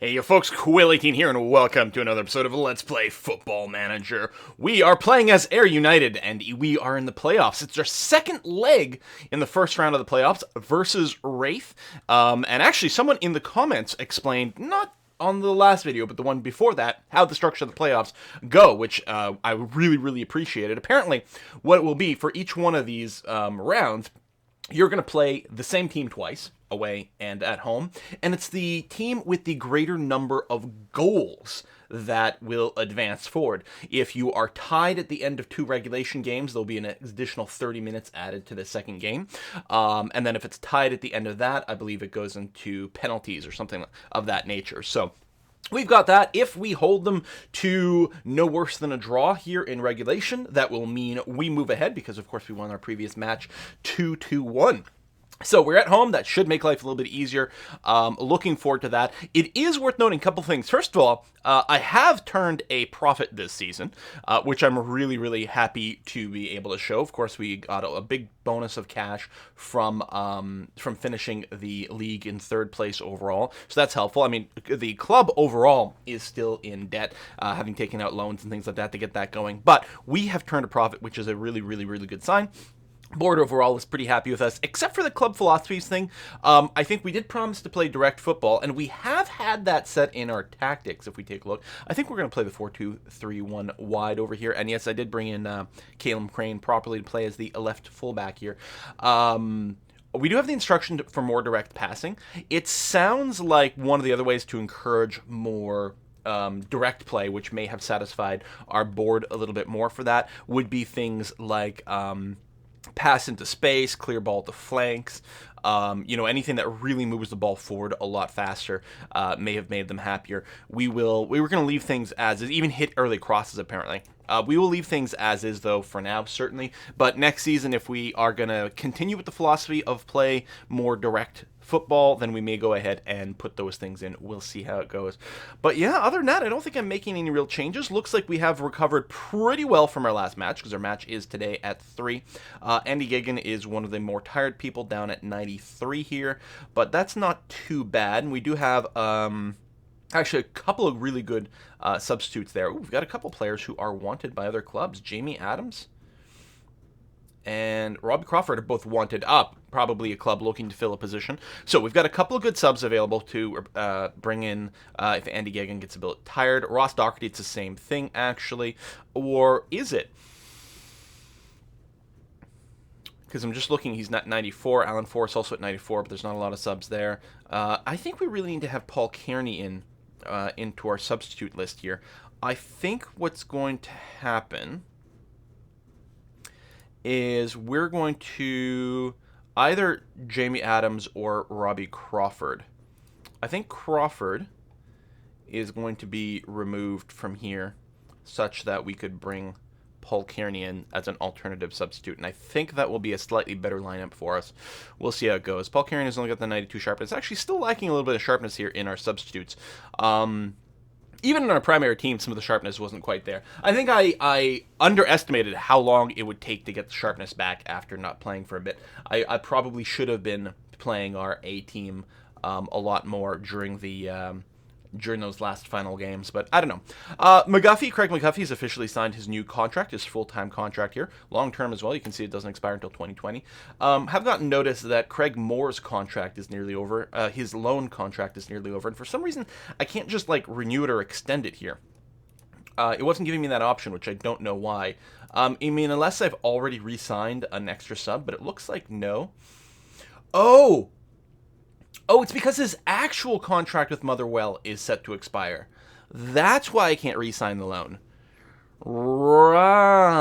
Hey, you folks, Quill18 here, and welcome to another episode of Let's Play Football Manager. We are playing as Ayr United, and we are in the playoffs. It's our second leg in the first round of the playoffs versus Wraith. And actually, someone in the comments explained, not on the last video, but the one before that, how the structure of the playoffs go, which I really appreciated. Apparently, what it will be for each one of these rounds, you're going to play the same team twice, away and at home, and it's the team with the greater number of goals that will advance forward. If you are tied at the end of two regulation games, there'll be an additional 30 minutes added to the second game, and then if it's tied at the end of that, I believe it goes into penalties or something of that nature. So we've got that. If we hold them to no worse than a draw here in regulation, that will mean we move ahead because, of course, we won our previous match 2-1. So we're at home. That should make life a little bit easier. Looking forward to that. It is worth noting a couple things. First of all, I have turned a profit this season, which I'm really happy to be able to show. Of course, we got a big bonus of cash from finishing the league in third place overall. So that's helpful. I mean, the club overall is still in debt, having taken out loans and things like that to get that going. But we have turned a profit, which is a really good sign. Board overall is pretty happy with us, except for the club philosophies thing. I think we did promise to play direct football, and we have had that set in our tactics, if we take a look. I think we're going to play the 4-2-3-1 wide over here, and yes, I did bring in Caleb Crane properly to play as the left fullback here. We do have the instruction for more direct passing. It sounds like one of the other ways to encourage more direct play, which may have satisfied our board a little bit more for that, would be things like pass into space, clear ball to flanks, anything that really moves the ball forward a lot faster may have made them happier. We were going to leave things as is, even hit early crosses apparently. We will leave things as is though for now, certainly. But next season, if we are going to continue with the philosophy of play more direct football, then we may go ahead and put those things in. We'll see how it goes. But yeah, other than that, I don't think I'm making any real changes. Looks like we have recovered pretty well from our last match, because our match is today at 3. Andy Gagan is one of the more tired people down at 93 here, but that's not too bad. And we do have actually a couple of really good substitutes there. Ooh, we've got a couple players who are wanted by other clubs. Jamie Adams and Robbie Crawford are both wanted up, probably a club looking to fill a position. So we've got a couple of good subs available to bring in if Andy Gagan gets a bit tired. Ross Doherty, it's the same thing, actually. Or is it? Because I'm just looking, he's not 94. Alan Forrest also at 94, but there's not a lot of subs there. I think we really need to have Paul Kearney into our substitute list here. I think what's going to happen is we're going to either Jamie Adams or Robbie Crawford. I think Crawford is going to be removed from here such that we could bring Paul Kearney in as an alternative substitute, and I think that will be a slightly better lineup for us. We'll see how it goes. Paul Kearney has only got the 92 sharpness. It's actually still lacking a little bit of sharpness here in our substitutes. Even in our primary team, some of the sharpness wasn't quite there. I think I underestimated how long it would take to get the sharpness back after not playing for a bit. I probably should have been playing our A team a lot more during those last final games, but I don't know. Craig McGuffey has officially signed his new contract, his full-time contract here, long-term as well. You can see it doesn't expire until 2020. Have gotten notice that Craig Moore's contract is nearly over. His loan contract is nearly over, and for some reason, I can't just renew it or extend it here. It wasn't giving me that option, which I don't know why. I mean, unless I've already re-signed an extra sub, but it looks like no. Oh, it's because his actual contract with Motherwell is set to expire. That's why I can't re-sign the loan. Right.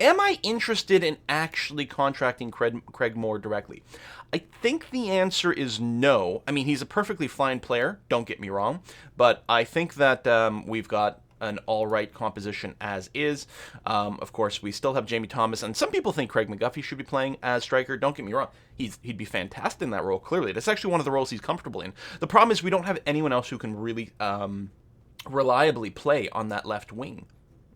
Am I interested in actually contracting Craig Moore directly? I think the answer is no. I mean, he's a perfectly fine player, don't get me wrong, but I think that we've got an all-right composition as is. Of course, we still have Jamie Thomas, and some people think Craig McGuffey should be playing as striker. Don't get me wrong. He'd be fantastic in that role, clearly. That's actually one of the roles he's comfortable in. The problem is we don't have anyone else who can really reliably play on that left wing.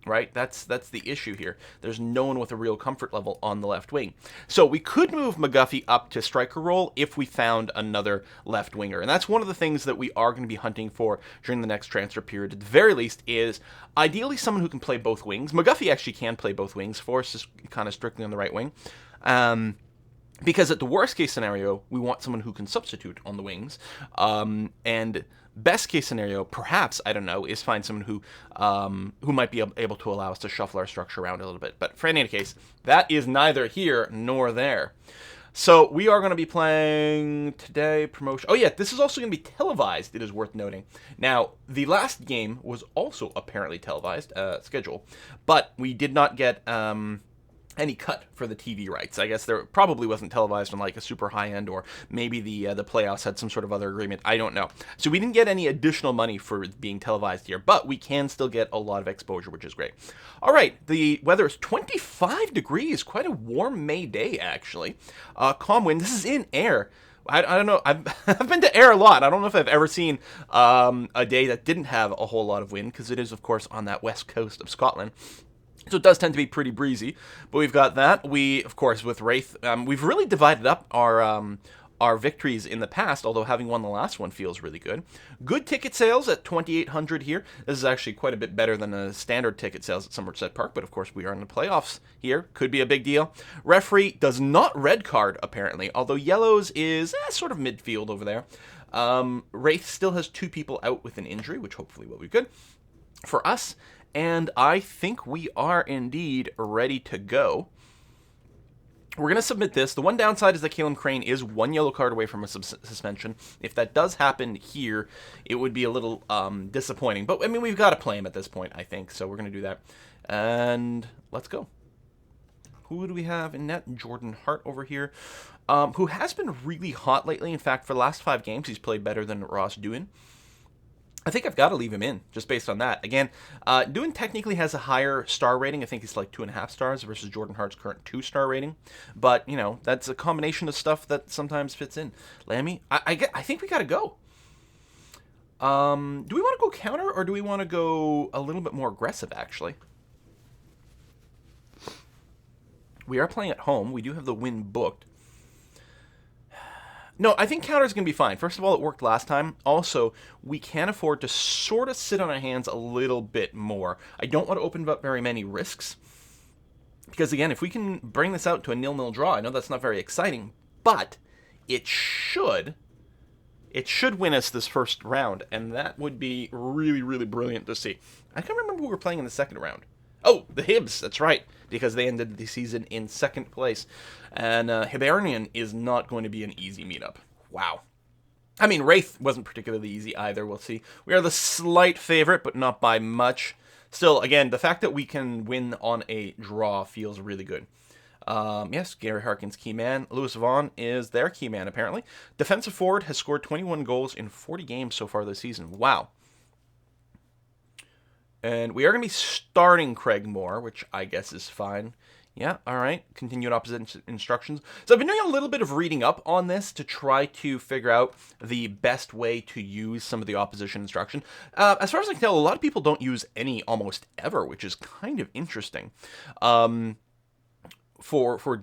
right? That's the issue here. There's no one with a real comfort level on the left wing. So we could move McGuffey up to striker role if we found another left winger. And that's one of the things that we are going to be hunting for during the next transfer period, at the very least, is ideally someone who can play both wings. McGuffey actually can play both wings. Forrest is kind of strictly on the right wing. Because at the worst case scenario, we want someone who can substitute on the wings. And best case scenario, perhaps, I don't know, is find someone who might be able to allow us to shuffle our structure around a little bit. But for any case, that is neither here nor there. So we are going to be playing today, promotion. Oh yeah, this is also going to be televised, it is worth noting. Now, the last game was also apparently televised, schedule, but we did not get any cut for the TV rights. I guess there probably wasn't televised on like a super high end, or maybe the playoffs had some sort of other agreement. I don't know. So we didn't get any additional money for being televised here, but we can still get a lot of exposure, which is great. All right, the weather is 25 degrees, quite a warm May day actually. Calm wind. This is in Ayr. I don't know. I've been to Ayr a lot. I don't know if I've ever seen a day that didn't have a whole lot of wind, because it is, of course, on that west coast of Scotland. So it does tend to be pretty breezy, but we've got that. We, of course, with Wraith, we've really divided up our victories in the past, although having won the last one feels really good. Good ticket sales at 2,800 here. This is actually quite a bit better than a standard ticket sales at Somerset Park, but of course we are in the playoffs here. Could be a big deal. Referee does not red card, apparently, although yellows is sort of midfield over there. Wraith still has 2 people out with an injury, which hopefully will be good for us. And I think we are indeed ready to go. We're going to submit this. The one downside is that Caleb Crane is 1 yellow card away from a suspension. If that does happen here, it would be a little disappointing. But, I mean, we've got to play him at this point, I think. So we're going to do that. And let's go. Who do we have in net? Jordan Hart over here, who has been really hot lately. In fact, for the last 5 games, he's played better than Ross Doohan. I think I've got to leave him in, just based on that. Again, Doohan technically has a higher star rating. I think it's like 2.5 stars versus Jordan Hart's current 2-star rating. But, you know, that's a combination of stuff that sometimes fits in. Lammy, I think we got to go. Do we want to go counter, or do we want to go a little bit more aggressive, actually? We are playing at home. We do have the win booked. No, I think counter is going to be fine. First of all, it worked last time. Also, we can afford to sort of sit on our hands a little bit more. I don't want to open up very many risks. Because, again, if we can bring this out to a 0-0 draw, I know that's not very exciting, but it should win us this first round, and that would be really, really brilliant to see. I can't remember who we were playing in the second round. Oh, the Hibs, that's right, because they ended the season in 2nd place. And Hibernian is not going to be an easy meetup. Wow. I mean, Wraith wasn't particularly easy either, we'll see. We are the slight favorite, but not by much. Still, again, the fact that we can win on a draw feels really good. Yes, Gary Harkin's key man. Lewis Vaughn is their key man, apparently. Defensive forward has scored 21 goals in 40 games so far this season. Wow. And we are going to be starting Craig Moore, which I guess is fine. Yeah, all right. Continued opposite instructions. So I've been doing a little bit of reading up on this to try to figure out the best way to use some of the opposition instruction. As far as I can tell, a lot of people don't use any almost ever, which is kind of interesting. For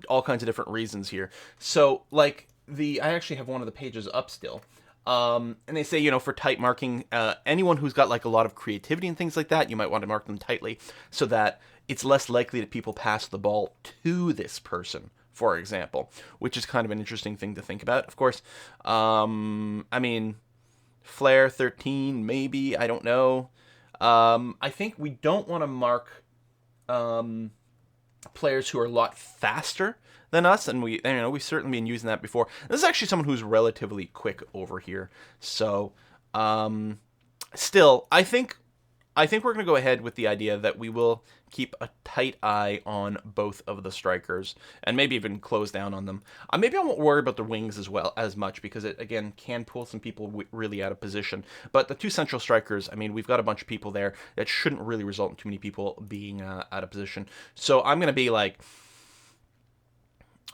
all kinds of different reasons here. So, like, I actually have one of the pages up still. And they say, you know, for tight marking, anyone who's got like a lot of creativity and things like that, you might want to mark them tightly so that it's less likely that people pass the ball to this person, for example, which is kind of an interesting thing to think about. Of course, I mean, Flair 13, maybe, I don't know. I think we don't want to mark players who are a lot faster than us, and we've certainly been using that before. This is actually someone who's relatively quick over here. So, still, I think we're going to go ahead with the idea that we will keep a tight eye on both of the strikers, and maybe even close down on them. Maybe I won't worry about the wings as much, because it, again, can pull some people really out of position. But the 2 central strikers, I mean, we've got a bunch of people there that shouldn't really result in too many people being out of position. So I'm going to be like,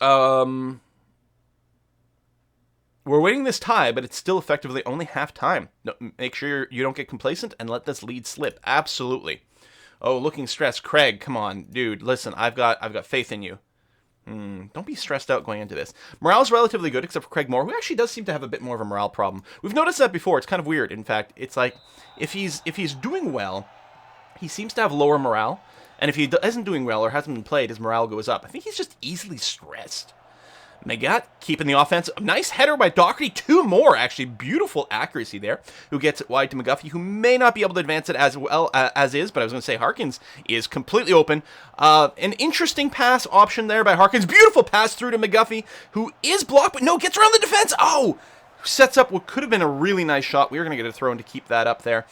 we're winning this tie, but it's still effectively only half time. No, make sure you don't get complacent and let this lead slip. Absolutely. Oh, looking stressed. Craig, come on, dude. Listen, I've got faith in you. Don't be stressed out going into this. Morale's relatively good, except for Craig Moore, who actually does seem to have a bit more of a morale problem. We've noticed that before. It's kind of weird. In fact, it's like if he's doing well, he seems to have lower morale, and if he isn't doing well or hasn't been played, his morale goes up. I think he's just easily stressed. Megat keeping the offense. Nice header by Doherty. 2 more, actually. Beautiful accuracy there. Who gets it wide to McGuffey, who may not be able to advance it as well as is, but I was going to say Harkins is completely open. An interesting pass option there by Harkins. Beautiful pass through to McGuffey, who is blocked, but no, gets around the defense. Oh! Sets up what could have been a really nice shot. We were going to get a throw in to keep that up there.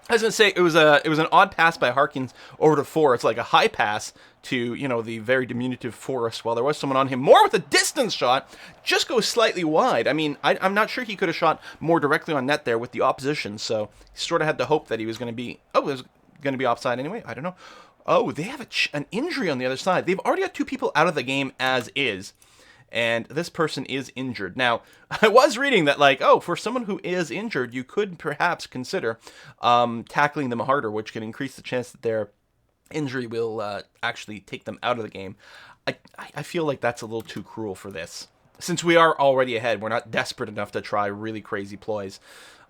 I was going to say, it was an odd pass by Harkins over to Forrest, like a high pass to, the very diminutive Forrest, while there was someone on him. More with a distance shot, just goes slightly wide. I mean, I'm not sure he could have shot more directly on net there with the opposition, so he sort of had the hope that he was going to be, it was going to be offside anyway, I don't know. Oh, they have an injury on the other side. They've already got 2 people out of the game as is. And this person is injured. Now, I was reading that, for someone who is injured, you could perhaps consider tackling them harder, which can increase the chance that their injury will actually take them out of the game. I feel like that's a little too cruel for this. Since we are already ahead, we're not desperate enough to try really crazy ploys.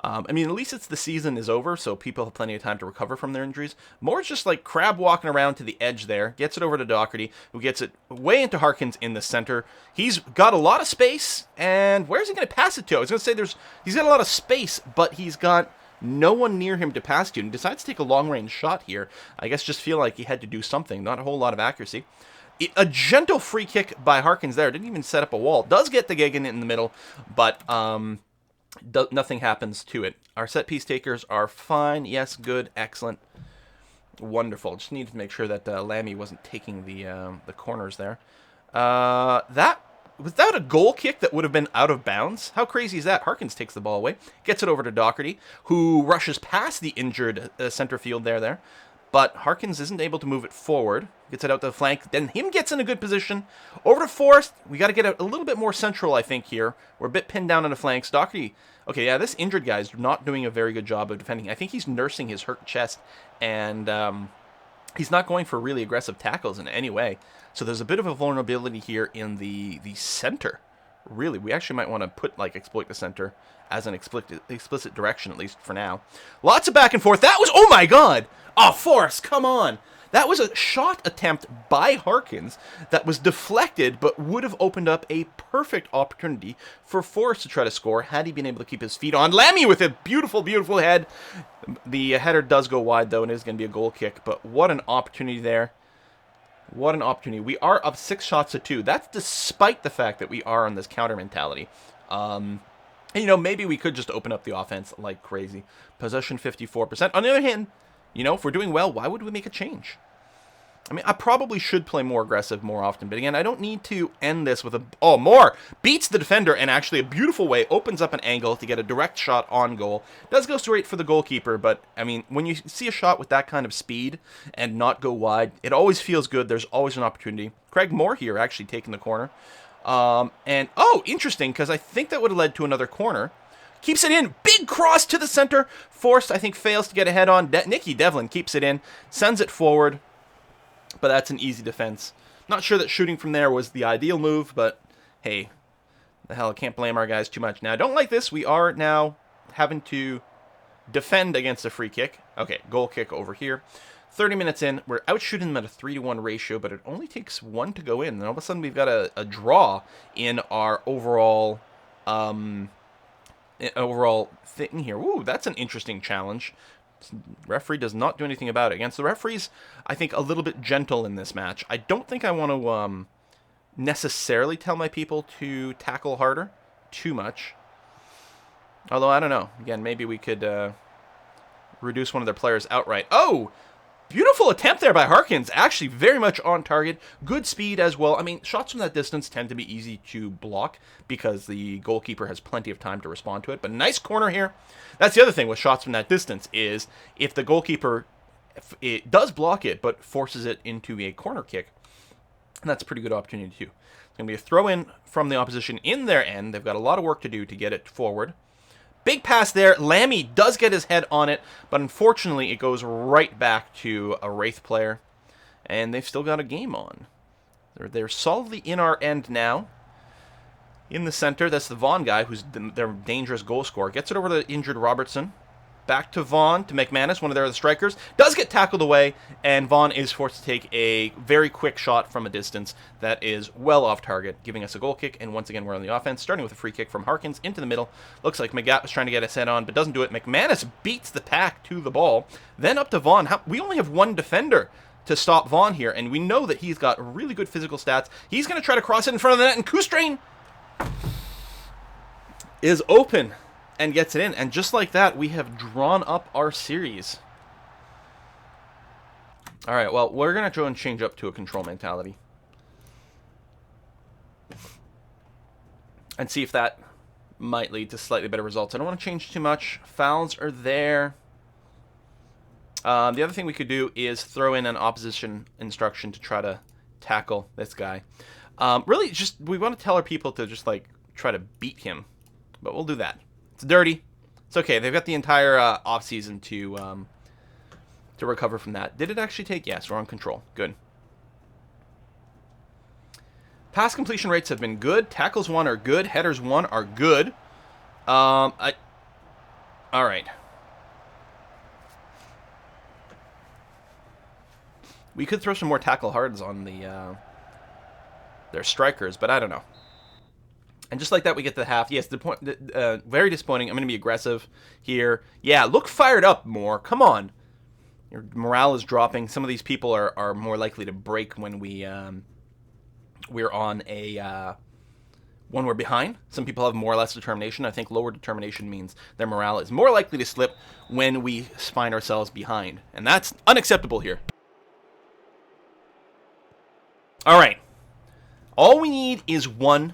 At least the season is over, so people have plenty of time to recover from their injuries. Moore's just like crab walking around to the edge there, gets it over to Doherty, who gets it way into Harkins in the center. He's got a lot of space, and where's he going to pass it to? I was going to say he's got a lot of space, but he's got no one near him to pass to, and he decides to take a long-range shot here. I guess just feel like he had to do something, not a whole lot of accuracy. A gentle free kick by Harkins there, didn't even set up a wall. Does get the Gagan in the middle, but nothing happens to it. Our set piece takers are fine. Yes, good, excellent, wonderful. Just needed to make sure that Lammy wasn't taking the corners there. That without a goal kick that would have been out of bounds. How crazy is that? Harkins takes the ball away, gets it over to Doherty, who rushes past the injured center field there. But Harkins isn't able to move it forward. Gets it out to the flank. Then him gets in a good position. Over to Forrest. We got to get a little bit more central, I think, here. We're a bit pinned down on the flanks. Doherty. Okay, yeah, this injured guy's not doing a very good job of defending. I think he's nursing his hurt chest. And he's not going for really aggressive tackles in any way. So there's a bit of a vulnerability here in the center. Really, we actually might want to exploit the center as an explicit direction, at least for now. Lots of back and forth. That was, oh my god! Oh, Forrest, come on! That was a shot attempt by Harkins that was deflected, but would have opened up a perfect opportunity for Forrest to try to score had he been able to keep his feet on. Lammy with a beautiful, beautiful head. The header does go wide, though, and it is going to be a goal kick, but what an opportunity there. What an opportunity. We are up 6 shots to 2. That's despite the fact that we are on this counter mentality. Maybe we could just open up the offense like crazy. Possession 54%. On the other hand, if we're doing well, why would we make a change? I probably should play more aggressive more often, but again, I don't need to end this with Moore beats the defender and actually a beautiful way opens up an angle to get a direct shot on goal. Does go straight for the goalkeeper, but when you see a shot with that kind of speed and not go wide, it always feels good. There's always an opportunity. Craig Moore here actually taking the corner. Interesting, because I think that would have led to another corner. Keeps it in. Big cross to the center. Forrest, I think, fails to get a head on. Nicky Devlin keeps it in. Sends it forward. But that's an easy defense. Not sure that shooting from there was the ideal move, but hey, the hell, I can't blame our guys too much. Now, I don't like this. We are now having to defend against a free kick. Okay, goal kick over here. 30 minutes in, we're outshooting them at a 3-to-1 ratio, but it only takes 1 to go in. And all of a sudden, we've got a draw in our overall thing here. Ooh, that's an interesting challenge. Referee does not do anything about it. Against the referees, I think a little bit gentle in this match. I don't think I want to necessarily tell my people to tackle harder too much. Although, I don't know. Again, maybe we could reduce one of their players outright. Oh! Beautiful attempt there by Harkins. Actually, very much on target. Good speed as well. Shots from that distance tend to be easy to block because the goalkeeper has plenty of time to respond to it. But nice corner here. That's the other thing with shots from that distance is if the goalkeeper it does block it but forces it into a corner kick, that's a pretty good opportunity too. It's going to be a throw in from the opposition in their end. They've got a lot of work to do to get it forward. Big pass there. Lammy does get his head on it, but unfortunately it goes right back to a Wraith player. And they've still got a game on. They're solidly in our end now. In the center, that's the Vaughn guy, who's their dangerous goal scorer. Gets it over to the injured Robertson. Back to Vaughn, to McManus, one of their strikers. Does get tackled away, and Vaughn is forced to take a very quick shot from a distance that is well off target, giving us a goal kick. And once again, we're on the offense, starting with a free kick from Harkins into the middle. Looks like McGatt was trying to get his head on, but doesn't do it. McManus beats the pack to the ball. Then up to Vaughn. We only have one defender to stop Vaughn here, and we know that he's got really good physical stats. He's going to try to cross it in front of the net, and Kustrain is open and gets it in. And just like that, we have drawn up our series. All right, well, we're going to try and change up to a control mentality. And see if that might lead to slightly better results. I don't want to change too much. Fouls are there. The other thing we could do is throw in an opposition instruction to try to tackle this guy. Really, just we want to tell our people to just, like, try to beat him. But we'll do that. It's dirty. It's okay. They've got the entire offseason to recover from that. Did it actually take? Yes, we're on control. Good. Pass completion rates have been good. Tackles won are good. Headers won are good. All right. We could throw some more tackle hards on their strikers, but I don't know. And just like that, we get to the half. Yes, very disappointing. I'm going to be aggressive here. Yeah, look fired up more. Come on. Your morale is dropping. Some of these people are more likely to break when we're on when we're behind. Some people have more or less determination. I think lower determination means their morale is more likely to slip when we find ourselves behind. And that's unacceptable here. All right. All we need is one.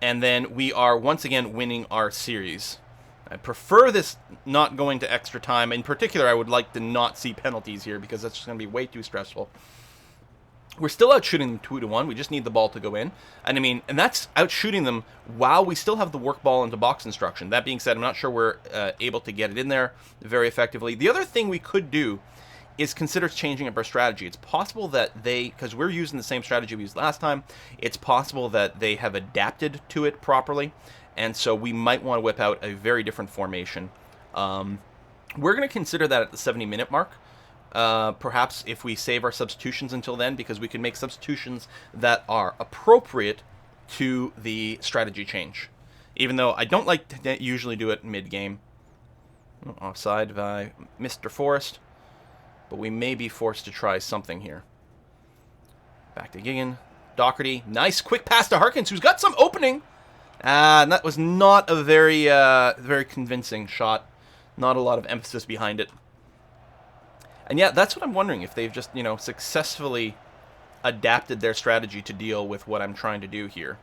And then we are once again winning our series. I prefer this not going to extra time. In particular, I would like to not see penalties here because that's just going to be way too stressful. We're still out shooting them 2-1. We just need the ball to go in. And I mean, and that's out shooting them while we still have the work ball into box instruction. That being said, I'm not sure we're able to get it in there very effectively. The other thing we could do is consider changing up our strategy. It's possible that because we're using the same strategy we used last time, it's possible that they have adapted to it properly, and so we might want to whip out a very different formation. We're going to consider that at the 70-minute mark, perhaps if we save our substitutions until then, because we can make substitutions that are appropriate to the strategy change. Even though I don't like to usually do it mid-game. Offside by Mr. Forrest. But we may be forced to try something here. Back to Gigan. Doherty. Nice quick pass to Harkins, who's got some opening. And that was not a very convincing shot. Not a lot of emphasis behind it. And yeah, that's what I'm wondering, if they've just, successfully adapted their strategy to deal with what I'm trying to do here.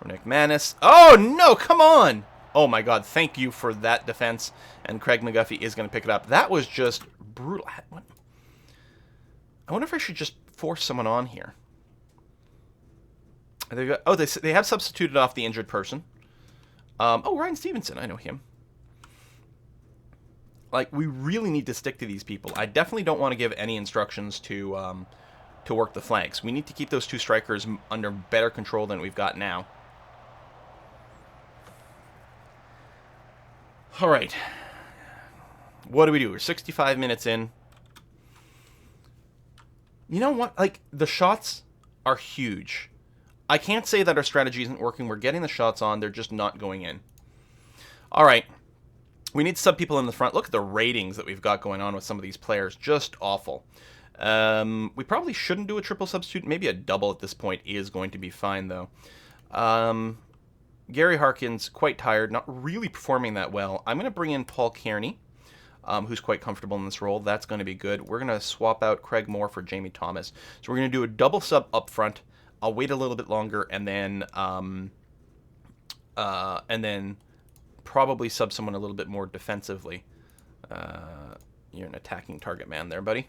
McManus. Oh, no, come on! Oh my god, thank you for that defense. And Craig McGuffey is going to pick it up. That was just brutal. What? I wonder if I should just force someone on here. They have substituted off the injured person. Ryan Stevenson, I know him. Like, we really need to stick to these people. I definitely don't want to give any instructions to work the flanks. We need to keep those two strikers under better control than we've got now. All right. What do we do? We're 65 minutes in. You know what? Like, the shots are huge. I can't say that our strategy isn't working. We're getting the shots on. They're just not going in. All right. We need sub people in the front. Look at the ratings that we've got going on with some of these players. Just awful. We probably shouldn't do a triple substitute. Maybe a double at this point is going to be fine, though. Gary Harkins, quite tired, not really performing that well. I'm going to bring in Paul Kearney, who's quite comfortable in this role. That's going to be good. We're going to swap out Craig Moore for Jamie Thomas. So we're going to do a double sub up front. I'll wait a little bit longer and then probably sub someone a little bit more defensively. You're an attacking target man there, buddy.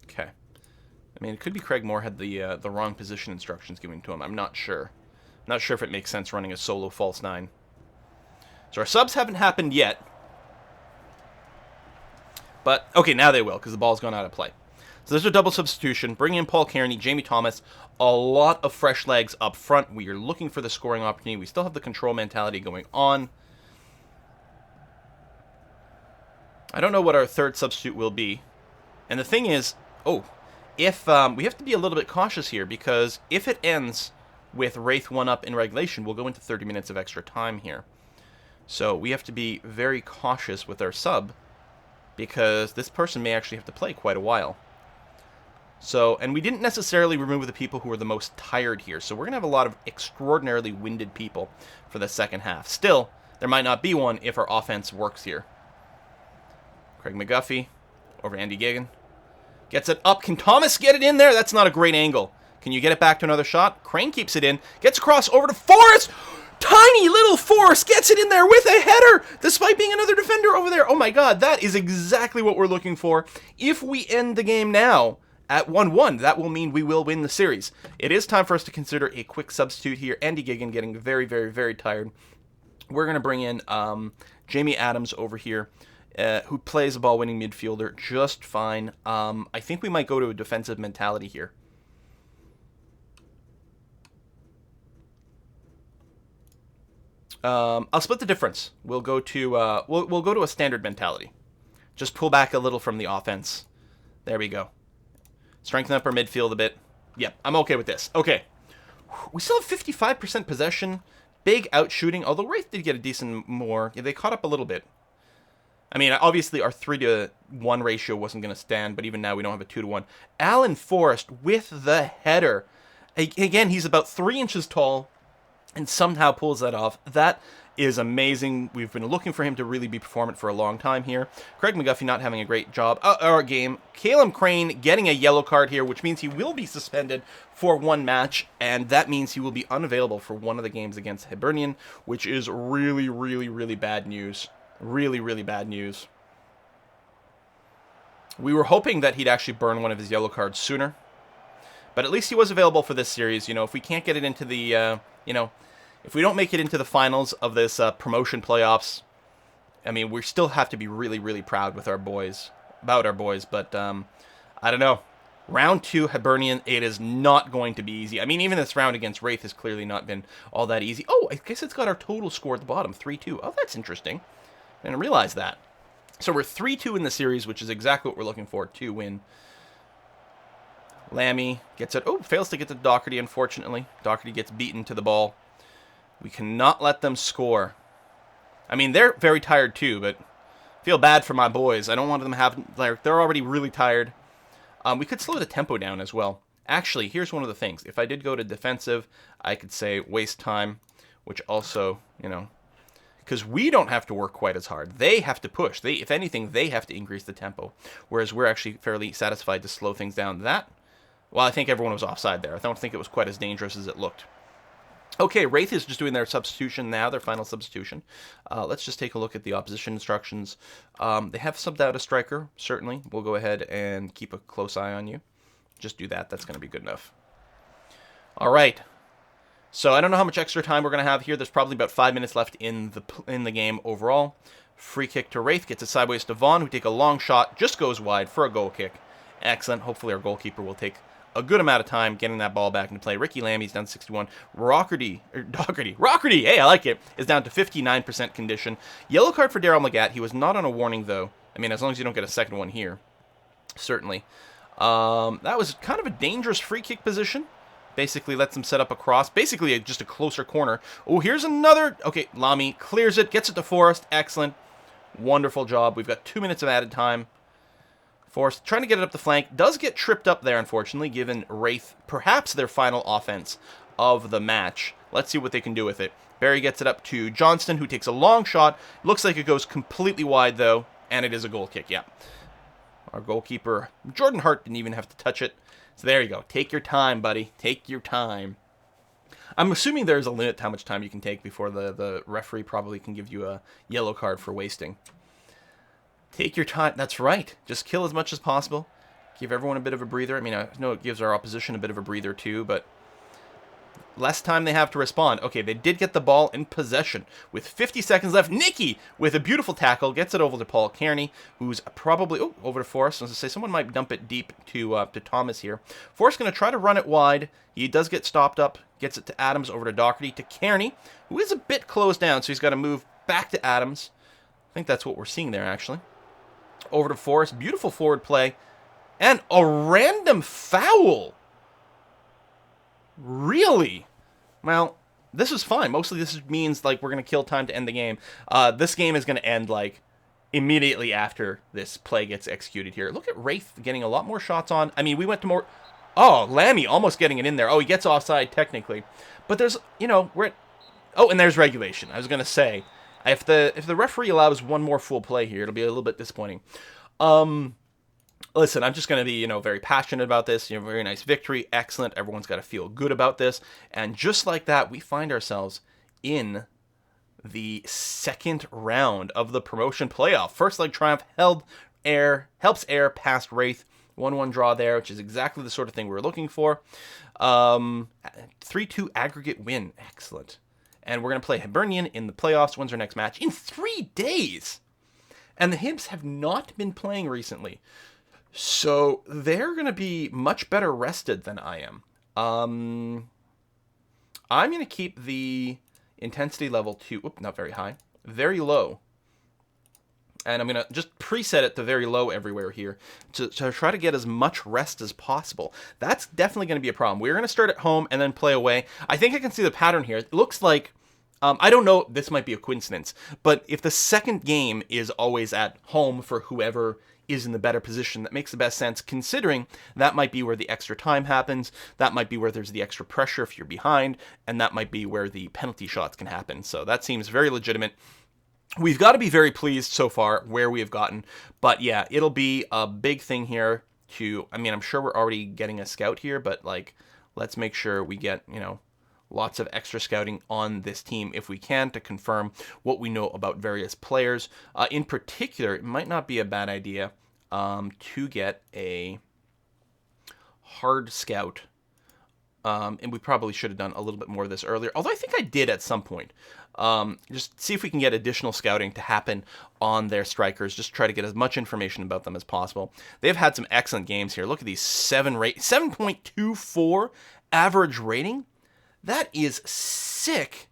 Okay. I mean, it could be Craig Moore had the wrong position instructions given to him. I'm not sure. Not sure if it makes sense running a solo false 9. So our subs haven't happened yet. But, okay, now they will, because the ball's gone out of play. So there's a double substitution. Bring in Paul Kearney, Jamie Thomas. A lot of fresh legs up front. We are looking for the scoring opportunity. We still have the control mentality going on. I don't know what our third substitute will be. And the thing is, if we have to be a little bit cautious here, because if it ends with Wraith 1-up in regulation, we'll go into 30 minutes of extra time here. So we have to be very cautious with our sub, because this person may actually have to play quite a while. So, and we didn't necessarily remove the people who were the most tired here, so we're going to have a lot of extraordinarily winded people for the second half. Still, there might not be one if our offense works here. Craig McGuffey over Andy Gagan. Gets it up. Can Thomas get it in there? That's not a great angle. Can you get it back to another shot? Crane keeps it in. Gets across over to Forrest. Tiny little Forrest gets it in there with a header, despite being another defender over there. Oh my god, that is exactly what we're looking for. If we end the game now at 1-1, that will mean we will win the series. It is time for us to consider a quick substitute here. Andy Gagan getting very, very, very tired. We're going to bring in Jamie Adams over here, who plays a ball-winning midfielder just fine. I think we might go to a defensive mentality here. I'll split the difference. We'll go to we'll go to a standard mentality. Just pull back a little from the offense. There we go. Strengthen up our midfield a bit. Yep, I'm okay with this. Okay. We still have 55% possession. Big out shooting, although Wraith did get a decent more. Yeah, they caught up a little bit. I mean, obviously our 3-1 ratio wasn't going to stand, but even now we don't have a 2-1. Alan Forrest with the header. Again, he's about 3 inches tall and somehow pulls that off. That is amazing. We've been looking for him to really be performant for a long time here. Craig McGuffey not having a great job. Our game. Caleb Crane getting a yellow card here, which means he will be suspended for 1 match, and that means he will be unavailable for one of the games against Hibernian, which is really, really, really bad news. Really, really bad news. We were hoping that he'd actually burn one of his yellow cards sooner, but at least he was available for this series. You know, if we can't get it into the, if we don't make it into the finals of this promotion playoffs, I mean, we still have to be really, really proud with our boys, but I don't know. Round 2, Hibernian, it is not going to be easy. I mean, even this round against Wraith has clearly not been all that easy. Oh, I guess it's got our total score at the bottom, 3-2. Oh, that's interesting. I didn't realize that. So we're 3-2 in the series, which is exactly what we're looking for, to win. Lammy gets it. Oh, fails to get to Doherty, unfortunately. Doherty gets beaten to the ball. We cannot let them score. I mean, they're very tired too, but I feel bad for my boys. I don't want them to have, like, they're already really tired. We could slow the tempo down as well. Actually, here's one of the things. If I did go to defensive, I could say waste time, which also, because we don't have to work quite as hard. They have to push. If anything, they have to increase the tempo, whereas we're actually fairly satisfied to slow things down. Well, I think everyone was offside there. I don't think it was quite as dangerous as it looked. Okay, Wraith is just doing their substitution now, their final substitution. Let's just take a look at the opposition instructions. They have subbed out a striker, certainly. We'll go ahead and keep a close eye on you. Just do that. That's going to be good enough. All right. So I don't know how much extra time we're going to have here. There's probably about 5 minutes left in the game overall. Free kick to Wraith. Gets it sideways to Vaughn, who take a long shot. Just goes wide for a goal kick. Excellent. Hopefully our goalkeeper will take a good amount of time getting that ball back into play. Ricky Lammy's down to 61. Rockerty, hey, I like it, is down to 59% condition. Yellow card for Daryl McGatt. He was not on a warning, though. I mean, as long as you don't get a second one here. Certainly. That was kind of a dangerous free kick position. Basically lets them set up a cross. Basically just a closer corner. Oh, here's another. Okay, Lamy clears it, gets it to Forrest. Excellent. Wonderful job. We've got 2 minutes of added time. Forrest trying to get it up the flank. Does get tripped up there, unfortunately, given Wraith perhaps their final offense of the match. Let's see what they can do with it. Barry gets it up to Johnston, who takes a long shot. Looks like it goes completely wide, though, and it is a goal kick, yeah. Our goalkeeper, Jordan Hart, didn't even have to touch it. So there you go. Take your time, buddy. Take your time. I'm assuming there's a limit to how much time you can take before the referee probably can give you a yellow card for wasting. Take your time. That's right. Just kill as much as possible. Give everyone a bit of a breather. I mean, I know it gives our opposition a bit of a breather too, but less time they have to respond. Okay, they did get the ball in possession with 50 seconds left. Nicky, with a beautiful tackle, gets it over to Paul Kearney, who's probably over to Forrest. As I say, someone might dump it deep to Thomas here. Forrest going to try to run it wide. He does get stopped up, gets it to Adams, over to Doherty, to Kearney, who is a bit closed down, so he's got to move back to Adams. I think that's what we're seeing there, actually. Over to Forrest, beautiful forward play, and a random foul. Really? Well, this is fine. Mostly this means, like, we're going to kill time to end the game. This game is going to end, like, immediately after this play gets executed here. Look at Wraith getting a lot more shots on. I mean, we went to more... Oh, Lammy almost getting it in there. Oh, he gets offside, technically. But there's, you know, we're at... Oh, and there's regulation. I was going to say, if the referee allows one more full play here, it'll be a little bit disappointing. Listen, I'm just going to be, you know, very passionate about this. You know, very nice victory. Excellent. Everyone's got to feel good about this. And just like that, we find ourselves in the second round of the promotion playoff. First leg triumph helps Air past Wraith. 1-1 draw there, which is exactly the sort of thing we're looking for. 3-2 aggregate win. Excellent. And we're going to play Hibernian in the playoffs. When's our next match? In 3 days. And the Hibs have not been playing recently. So they're going to be much better rested than I am. I'm going to keep the intensity level to, not very high, very low. And I'm going to just preset it to very low everywhere here to try to get as much rest as possible. That's definitely going to be a problem. We're going to start at home and then play away. I think I can see the pattern here. It looks like, I don't know, this might be a coincidence, but if the second game is always at home for whoever is in the better position, that makes the best sense, considering that might be where the extra time happens, that might be where there's the extra pressure if you're behind, and that might be where the penalty shots can happen. So that seems very legitimate. We've got to be very pleased so far where we have gotten, but yeah, it'll be a big thing here to, I mean, I'm sure we're already getting a scout here, but like, let's make sure we get, you know, lots of extra scouting on this team if we can to confirm what we know about various players. In particular, it might not be a bad idea to get a hard scout. And we probably should have done a little bit more of this earlier, although I think I did at some point. Just see if we can get additional scouting to happen on their strikers. Just try to get as much information about them as possible. They've had some excellent games here. Look at these 7.24 average rating. That is sick.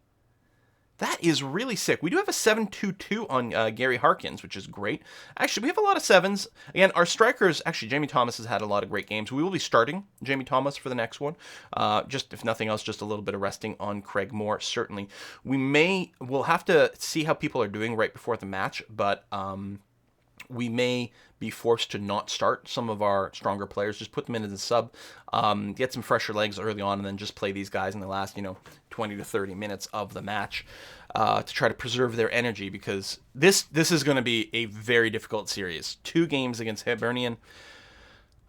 That is really sick. We do have a 7.22 on Gary Harkins, which is great. Actually, we have a lot of 7s. Again, our strikers, actually, Jamie Thomas has had a lot of great games. We will be starting Jamie Thomas for the next one. Just, if nothing else, just a little bit of resting on Craig Moore, certainly. We'll have to see how people are doing right before the match, but we may be forced to not start some of our stronger players, just put them into the sub, get some fresher legs early on, and then just play these guys in the last, 20 to 30 minutes of the match to try to preserve their energy, because this is going to be a very difficult series. 2 games against Hibernian,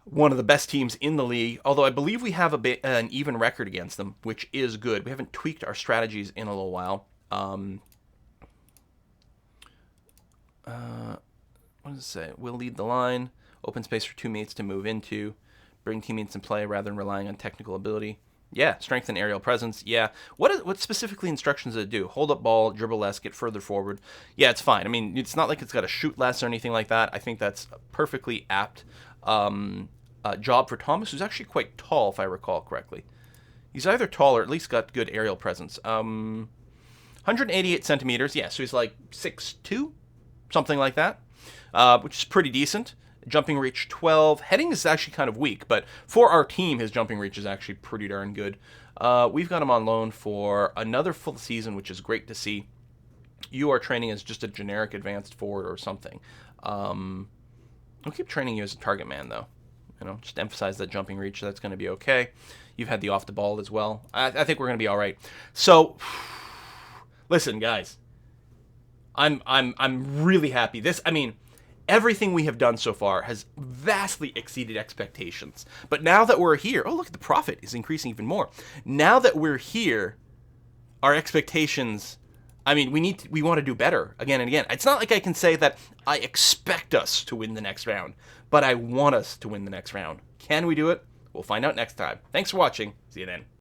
one of the best teams in the league, although I believe we have an even record against them, which is good. We haven't tweaked our strategies in a little while. What does it say? We'll lead the line. Open space for 2 mates to move into. Bring teammates in play rather than relying on technical ability. Yeah, strengthen aerial presence. Yeah. What specifically instructions does it do? Hold up ball, dribble less, get further forward. Yeah, it's fine. I mean, it's not like it's got to shoot less or anything like that. I think that's a perfectly apt job for Thomas, who's actually quite tall, if I recall correctly. He's either tall or at least got good aerial presence. 188 centimeters. Yeah, so he's like 6'2", something like that. Which is pretty decent. Jumping reach 12. Heading is actually kind of weak, but for our team, his jumping reach is actually pretty darn good. We've got him on loan for another full season, which is great to see. You are training as just a generic advanced forward or something. We'll keep training you as a target man, though. Just emphasize that jumping reach. That's going to be okay. You've had the off the ball as well. I think we're going to be all right. So, listen, guys. I'm really happy. Everything we have done so far has vastly exceeded expectations. But now that we're here, oh, look, the profit is increasing even more. Now that we're here, our expectations, we want to do better again and again. It's not like I can say that I expect us to win the next round, but I want us to win the next round. Can we do it? We'll find out next time. Thanks for watching. See you then.